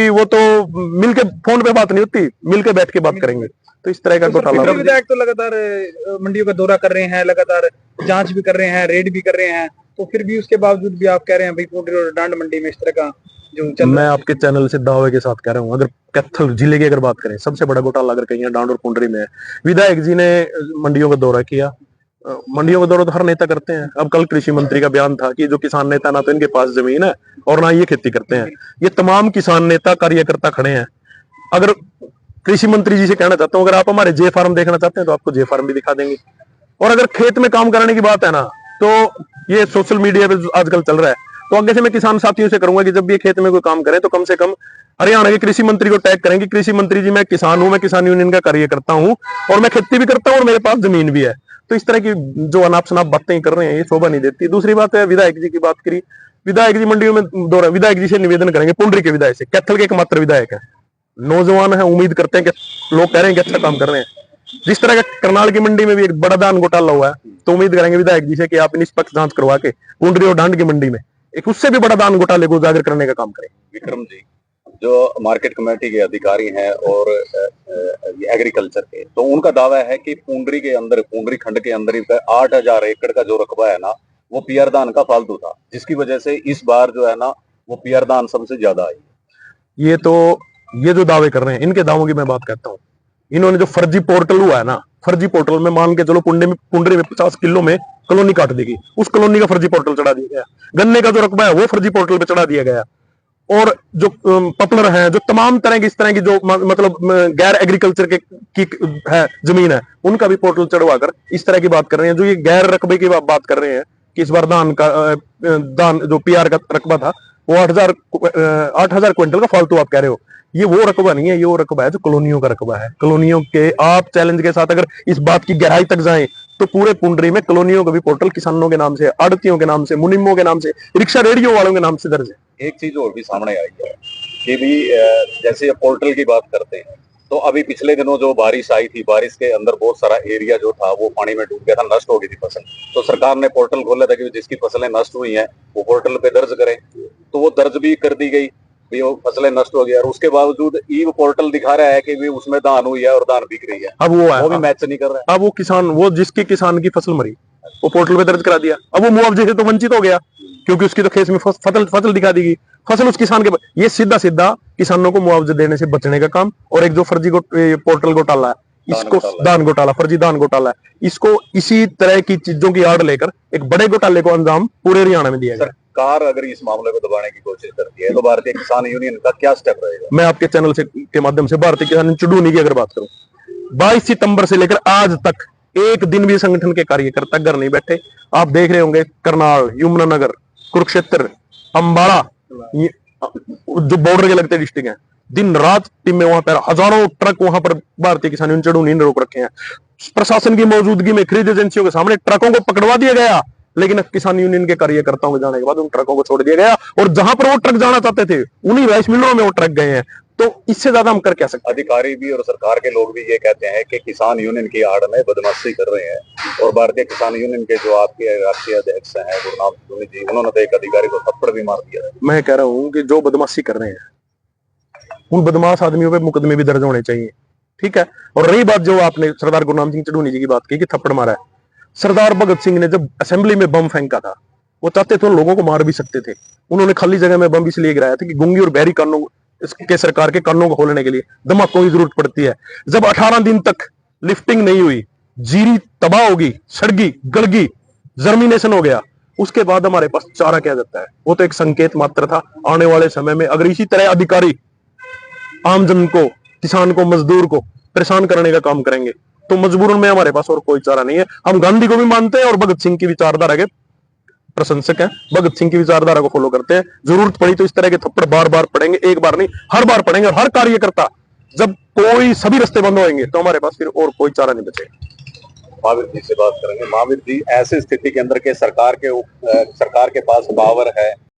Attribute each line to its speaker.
Speaker 1: वो तो मिलके फोन पे बात नहीं होती, मिलके बैठ के बात करेंगे। तो इस तरह का घोटाला।
Speaker 2: विधायक तो लगातार मंडियों का दौरा कर रहे हैं, लगातार जांच भी कर रहे हैं, रेड भी कर रहे हैं, तो फिर भी उसके बावजूद भी आप कह रहे हैं भाई पुंडरी और डांड मंडी में इस तरह का जो चल
Speaker 1: मैं आपके चैनल से दावे के साथ कह रहा हूँ, अगर कैथल जिले की अगर बात करें, सबसे बड़ा घोटाला अगर कहीं डांड और पुंडरी में है। विधायक जी ने मंडियों का दौरा किया, मंडियों का दौरा तो हर नेता करते हैं। अब कल कृषि मंत्री का बयान था कि जो किसान नेता ना तो इनके पास जमीन है और ना ये खेती करते हैं। ये तमाम किसान नेता कार्यकर्ता खड़े हैं। अगर कृषि मंत्री जी से कहना चाहता हूँ, अगर आप हमारे जे फार्म देखना चाहते हैं तो आपको जे फार्म भी दिखा देंगे। और अगर खेत में काम कराने की बात है ना, तो ये सोशल मीडिया पे आजकल चल रहा है, तो आगे से मैं किसान साथियों से करूंगा कि जब भी खेत में कोई काम करें तो कम से कम हरियाणा के कृषि मंत्री को टैग करें कि कृषि मंत्री जी मैं किसान हूं, मैं किसान यूनियन का कार्यकर्ता हूं और मैं खेती भी करता हूं और मेरे पास जमीन भी है। तो इस तरह की जो अनाप शनाप बातें कर रहे हैं ये शोभा नहीं देती। दूसरी बात है, विधायक जी की बात करी, विधायक जी मंडियों में दौरा, विधायक जी से निवेदन करेंगे, पुंडरी के विधायक से, कैथल के एकमात्र विधायक है, नौजवान है, उम्मीद करते हैं कि लोग कह रहे हैं कि अच्छा काम कर रहे हैं। जिस तरह का करनाल की मंडी में भी एक बड़ा दान घोटाला हुआ है, तो उम्मीद करेंगे विधायक जी से कि आप निष्पक्ष जांच करवा के पुंडरी और डांड की मंडी में एक उससे भी बड़ा दान घोटाले को उजागर करने का काम करें।
Speaker 3: विक्रम जी, जो मार्केट कमेटी के अधिकारी हैं और एग्रीकल्चर के, तो उनका दावा है कि पुंडरी के अंदर, पुंडरी खंड के अंदर 8,000 एकड़ का जो रकबा है ना, वो पीआर दान का फालतू था, जिसकी वजह से इस बार जो है ना वो पीआर दान सबसे ज्यादा आई।
Speaker 1: ये जो दावे कर रहे हैं, इनके दावों की मैं बात करता हूँ। इन्होंने जो फर्जी पोर्टल हुआ है ना, फर्जी पोर्टल में मान के चलो पुंडरी में 50 किलो में कॉलोनी काट देगी, उस कॉलोनी का फर्जी पोर्टल चढ़ा दिया गया। गन्ने का जो रकबा है वो फर्जी पोर्टल पे चढ़ा दिया गया। और जो पॉपुलर है, जो तमाम तरह की इस तरह की जो मतलब गैर एग्रीकल्चर की है जमीन है, उनका भी पोर्टल चढ़वाकर इस तरह की बात कर रहे हैं। जो ये गैर रकबे की बात कर रहे हैं कि इस बार दान जो पीआर का रकबा था वो 8,000 क्विंटल का फालतू आप कह रहे हो, ये वो रकबा नहीं है, ये वो रकबा है जो कॉलोनियों का रकबा है। कॉलोनियों के आप चैलेंज के साथ अगर इस बात की गहराई तक जाएं तो पूरे पुंडरी में कॉलोनियों का भी पोर्टल किसानों के नाम से, आड़तियों के नाम से, मुनिमों के नाम से, रिक्शा रेडियो वालों के नाम से दर्ज है।
Speaker 3: एक चीज और भी सामने आई है कि भी जैसे पोर्टल की बात करते हैं, तो अभी पिछले दिनों जो बारिश आई थी, बारिश के अंदर बहुत सारा एरिया जो था वो पानी में डूब गया था, नष्ट हो गई थी फसल। तो सरकार ने पोर्टल खोला था कि जिसकी फसलें नष्ट हुई हैं वो पोर्टल पे दर्ज करें, तो वो दर्ज भी कर दी गई, वो फसलें नष्ट हो गई। और उसके बावजूद ई पोर्टल दिखा रहा है कि भी उसमें दान हुई है और दान बिक रही है।
Speaker 1: अब
Speaker 3: वो भी मैच नहीं कर रहा है।
Speaker 1: अब वो किसान, वो जिसकी किसान की फसल मरी वो पोर्टल पे दर्ज करा दिया, अब वो मुआवजे से तो वंचित हो गया, क्योंकि उसकी तो खेत में फसल दिखा दी गई। फसल उस किसान के, ये सीधा सीधा किसानों को मुआवजे देने से बचने का काम। और एक जो फर्जी पोर्टल घोटाला है, इसको दान घोटाला, फर्जी दान घोटाला है, इसको इसी तरह की चीजों की आड़ लेकर एक बड़े घोटाले को अंजाम पूरे हरियाणा में दिया गया।
Speaker 3: सरकार अगर इस मामले को दबाने की कोशिश करती है तो भारतीय किसान यूनियन का क्या स्टेप रहेगा?
Speaker 1: मैं आपके चैनल के माध्यम से भारतीय किसान चुडूनी की अगर बात करूं, 22 सितंबर से लेकर आज तक एक दिन भी संगठन के कार्यकर्ता घर नहीं बैठे। आप देख रहे होंगे करनाल, यमुनानगर, कुरुक्षेत्र, अंबाला, जो बॉर्डर के लगते डिस्ट्रिक्ट हैं, दिन रात टीमें वहां पर, हजारों ट्रक वहां पर भारतीय किसान यूनियन चुडूनी ने रोक रखे हैं। प्रशासन की मौजूदगी में खरीद एजेंसियों के सामने ट्रकों को पकड़वा दिया गया, लेकिन किसान यूनियन के कार्यकर्ताओं के जाने के बाद उन ट्रकों को छोड़ दिया गया। और जहां पर वो ट्रक जाना चाहते थे उन्हीं राइस मिलों में वो ट्रक गए हैं। तो इससे ज्यादा हम कर क्या सकते हैं?
Speaker 3: अधिकारी भी और सरकार के लोग भी ये कहते हैं कि किसान यूनियन की आड़ में बदमाशी कर रहे हैं। और भारतीय किसान यूनियन के जो आपके राष्ट्रीय अध्यक्ष हैं गुरनाम सोनी जी, उन्होंने तो एक अधिकारी को थप्पड़ भी मार दिया।
Speaker 1: मैं कह रहा हूँ कि जो बदमाशी कर रहे हैं उन बदमाश आदमियों पे मुकदमे भी दर्ज होने चाहिए, ठीक है। और रही बात जो आपने सरदार गुरनाम सिंह चुडूनी जी की बात की कि थप्पड़ मारा है, सरदार भगत सिंह ने जब असेंबली में बम फेंका था, वो चाहते थे लोगों को मार भी सकते थे। उन्होंने खाली जगह में बम इसलिए गिराया था कि गूंगी और बहरी कानों के सरकार के कानों को खोलने के लिए धमाकों की जरूरत पड़ती है। जब 18 दिन तक लिफ्टिंग नहीं हुई, जीरी तबाह होगी, सड़गी, गलगी, जर्मिनेशन हो गया, उसके बाद हमारे पास चारा क्या जाता है? वो तो एक संकेत मात्र था। आने वाले समय में अगर इसी तरह अधिकारी आमजन को, किसान को, मजदूर को परेशान करने का काम करेंगे तो मजबूरन में हमारे पास और कोई चारा नहीं है। हम गांधी को भी मानते हैं और भगत सिंह की विचारधारा के प्रशंसक हैं, भगत सिंह की विचारधारा को फॉलो करते हैं। जरूरत पड़ी तो इस तरह के थप्पड़ बार बार पड़ेंगे, एक बार नहीं हर बार पड़ेंगे। और हर कार्यकर्ता, जब कोई सभी रास्ते बंद होंगे तो हमारे पास फिर और कोई चारा नहीं बचेगा।
Speaker 3: महावीर जी से बात करेंगे। महावीर जी, ऐसी स्थिति के अंदर के सरकार के पास पावर है,